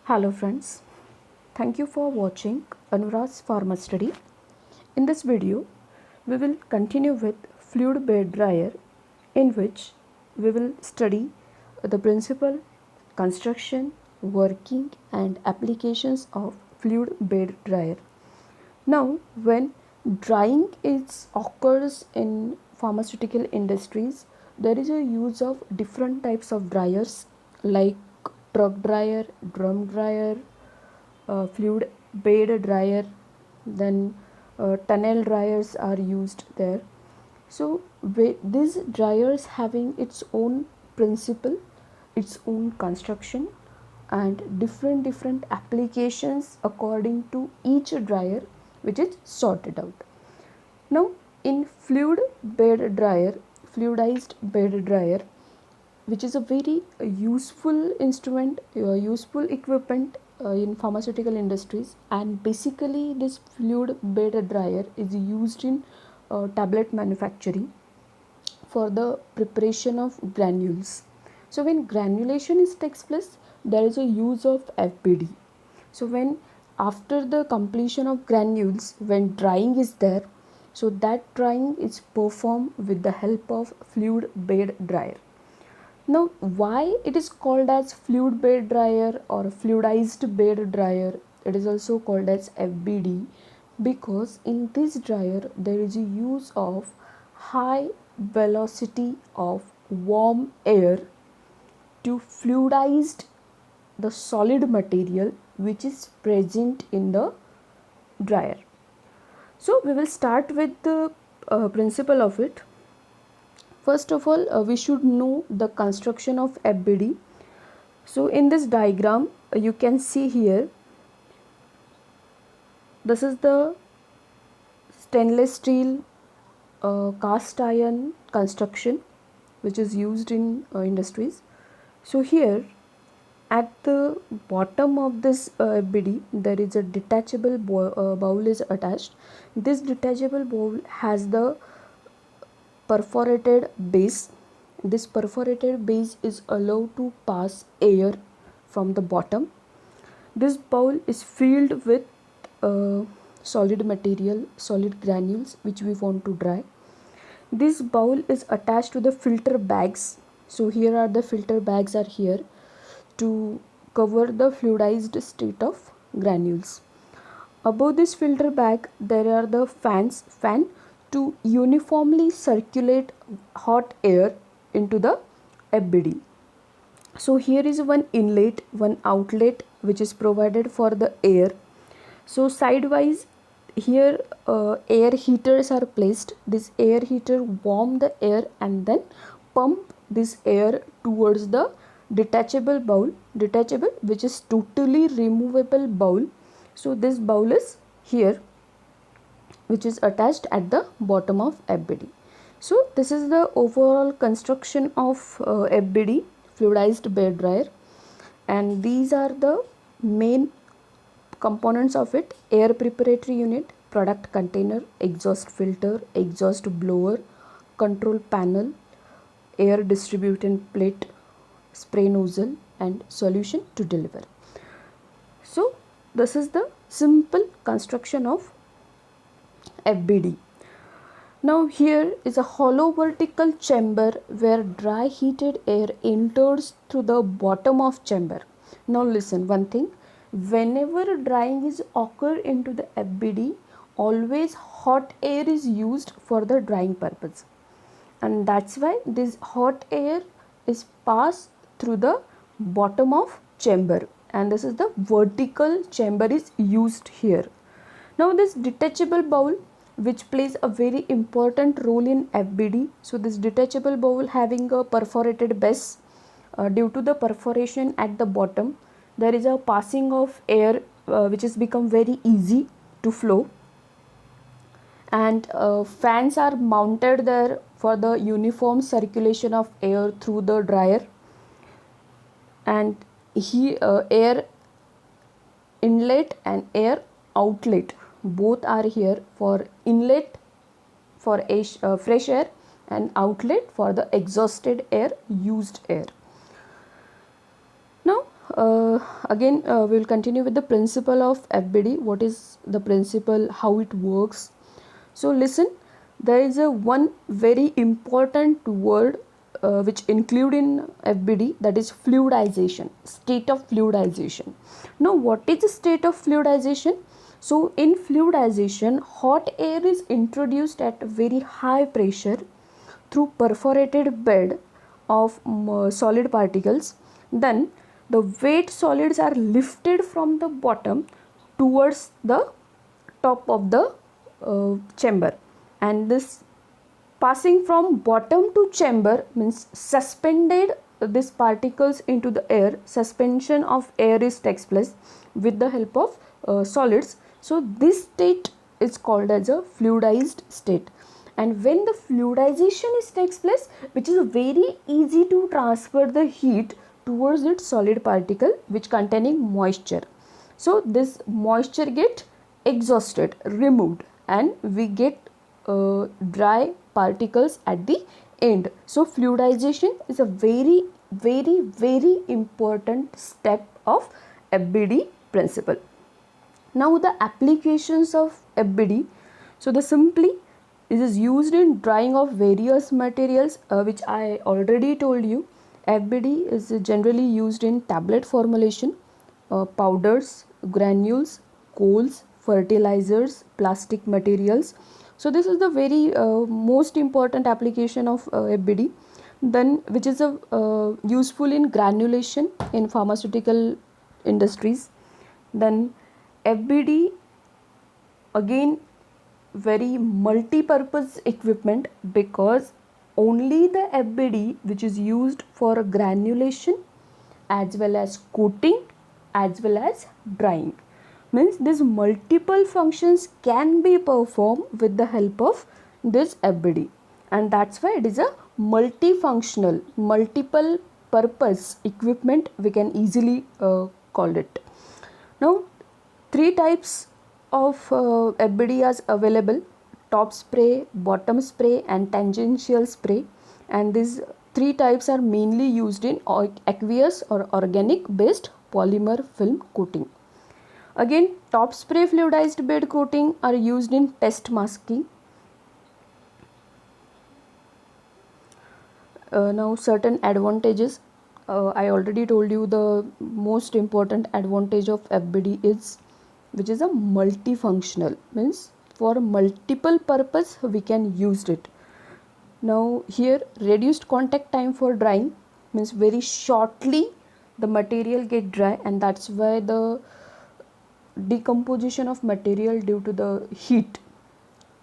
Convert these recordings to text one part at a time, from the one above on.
Hello friends, thank you for watching Anurag's Pharma Study. In this video, we will continue with fluid bed dryer, in which we will study the principle, construction, working and applications of fluid bed dryer. Now, when drying is occurs in pharmaceutical industries, there is a use of different types of dryers like truck dryer, drum dryer, fluid bed dryer, then tunnel dryers are used there. So these dryers having its own principle, its own construction and different applications according to each dryer which is sorted out. Now in fluidized bed dryer, which is a very useful instrument, useful equipment in pharmaceutical industries, and basically this fluid bed dryer is used in tablet manufacturing for the preparation of granules. So when granulation takes place, there is a use of FBD. So when after the completion of granules, when drying is there, so that drying is performed with the help of fluid bed dryer. Now, why it is called as fluid bed dryer or fluidized bed dryer? It is also called as FBD because in this dryer there is a use of high velocity of warm air to fluidize the solid material which is present in the dryer. So we will start with the principle of it. First of all, we should know the construction of FBD. So in this diagram, you can see here, this is the stainless steel cast iron construction which is used in industries. So here at the bottom of this FBD, there is a detachable bowl is attached. This detachable bowl has the perforated base. This perforated base is allowed to pass air from the bottom. This bowl is filled with solid material, solid granules which we want to dry. This bowl is attached to the filter bags. So here are the filter bags are here to cover the fluidized state of granules. Above this filter bag, there are the fan to uniformly circulate hot air into the FBD. So here is one inlet, one outlet which is provided for the air. So sidewise here air heaters are placed. This air heater warm the air and then pump this air towards the detachable which is totally removable bowl. So this bowl is here which is attached at the bottom of FBD. So this is the overall construction of FBD, fluidized bed dryer, and these are the main components of it: air preparatory unit, product container, exhaust filter, exhaust blower, control panel, air distributing plate, spray nozzle and solution to deliver. So this is the simple construction of FBD. Now here is a hollow vertical chamber where dry heated air enters through the bottom of chamber. Now listen one thing, whenever drying is occur into the FBD, always hot air is used for the drying purpose, and that's why this hot air is passed through the bottom of chamber, and this is the vertical chamber is used here. Now this detachable bowl which plays a very important role in FBD. So this detachable bowl having a perforated base, due to the perforation at the bottom there is a passing of air which has become very easy to flow, and fans are mounted there for the uniform circulation of air through the dryer, and air inlet and air outlet both are here, for inlet for fresh air and outlet for the exhausted air, used air. Now again we will continue with the principle of FBD. What is the principle, how it works? So listen, there is a one very important word which include in FBD, that is fluidization, state of fluidization. Now what is the state of fluidization? So in fluidization, hot air is introduced at very high pressure through perforated bed of solid particles. Then the wet solids are lifted from the bottom towards the top of the chamber, and this passing from bottom to chamber means suspended these particles into the air. Suspension of air is takes place with the help of solids. So this state is called as a fluidized state. And when the fluidization is takes place, which is very easy to transfer the heat towards its solid particle which containing moisture. So this moisture get exhausted, removed, and we get dry particles at the end. So fluidization is a very important step of FBD principle. Now the applications of FBD. So the simply it is used in drying of various materials, which I already told you. FBD is generally used in tablet formulation, powders, granules, coals, fertilizers, plastic materials. So this is the very most important application of FBD. Then which is useful in granulation in pharmaceutical industries. Then FBD again very multi-purpose equipment, because only the FBD which is used for granulation as well as coating as well as drying, means these multiple functions can be performed with the help of this FBD, and that's why it is a multifunctional, multiple purpose equipment, we can easily call it. Now 3 types of FBD are available: top spray, bottom spray, and tangential spray. And these 3 types are mainly used in aqueous or organic based polymer film coating. Again, top spray fluidized bed coating are used in test masking. Now certain advantages. I already told you the most important advantage of FBD is, which is a multifunctional, means for multiple purpose we can use it. Now here reduced contact time for drying, means very shortly the material get dry, and that's why the decomposition of material due to the heat,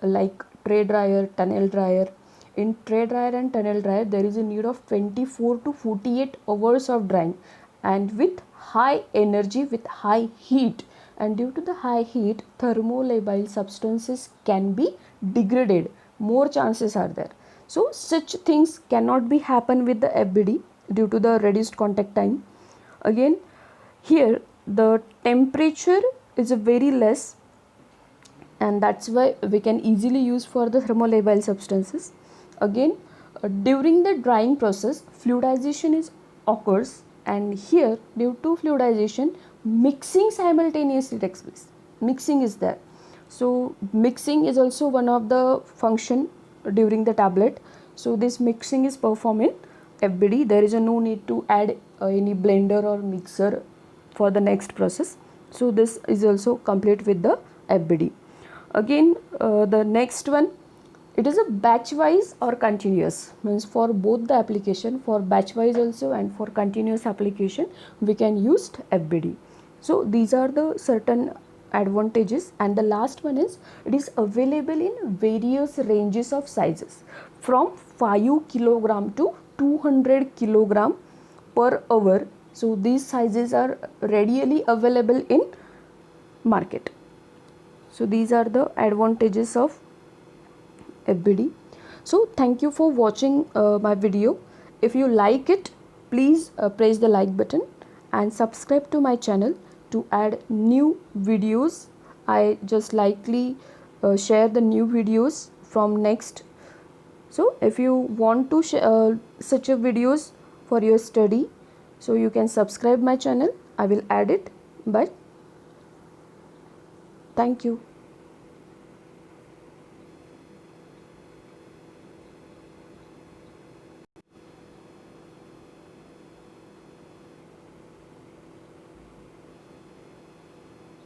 like tray dryer, tunnel dryer. In tray dryer and tunnel dryer there is a need of 24 to 48 hours of drying, and with high energy, with high heat, and due to the high heat thermolabile substances can be degraded, more chances are there. So such things cannot be happen with the FBD due to the reduced contact time. Again here the temperature is very less, and that's why we can easily use for the thermolabile substances. Again during the drying process fluidization is occurs, and here due to fluidization mixing simultaneously takes place. Mixing is there, so mixing is also one of the function during the tablet. So this mixing is performed in FBD. There is no need to add any blender or mixer for the next process. So this is also complete with the FBD. Again the next one, it is a batch wise or continuous, means for both the application, for batch wise also and for continuous application we can use FBD. So these are the certain advantages. And the last one is, it is available in various ranges of sizes from 5 kilogram to 200 kilogram per hour. So these sizes are readily available in market. So these are the advantages of FBD. So thank you for watching my video. If you like it, please press the like button and subscribe to my channel to add new videos. I just likely share the new videos from next. So if you want to such a videos for your study, so you can subscribe my channel I will add it, but thank you.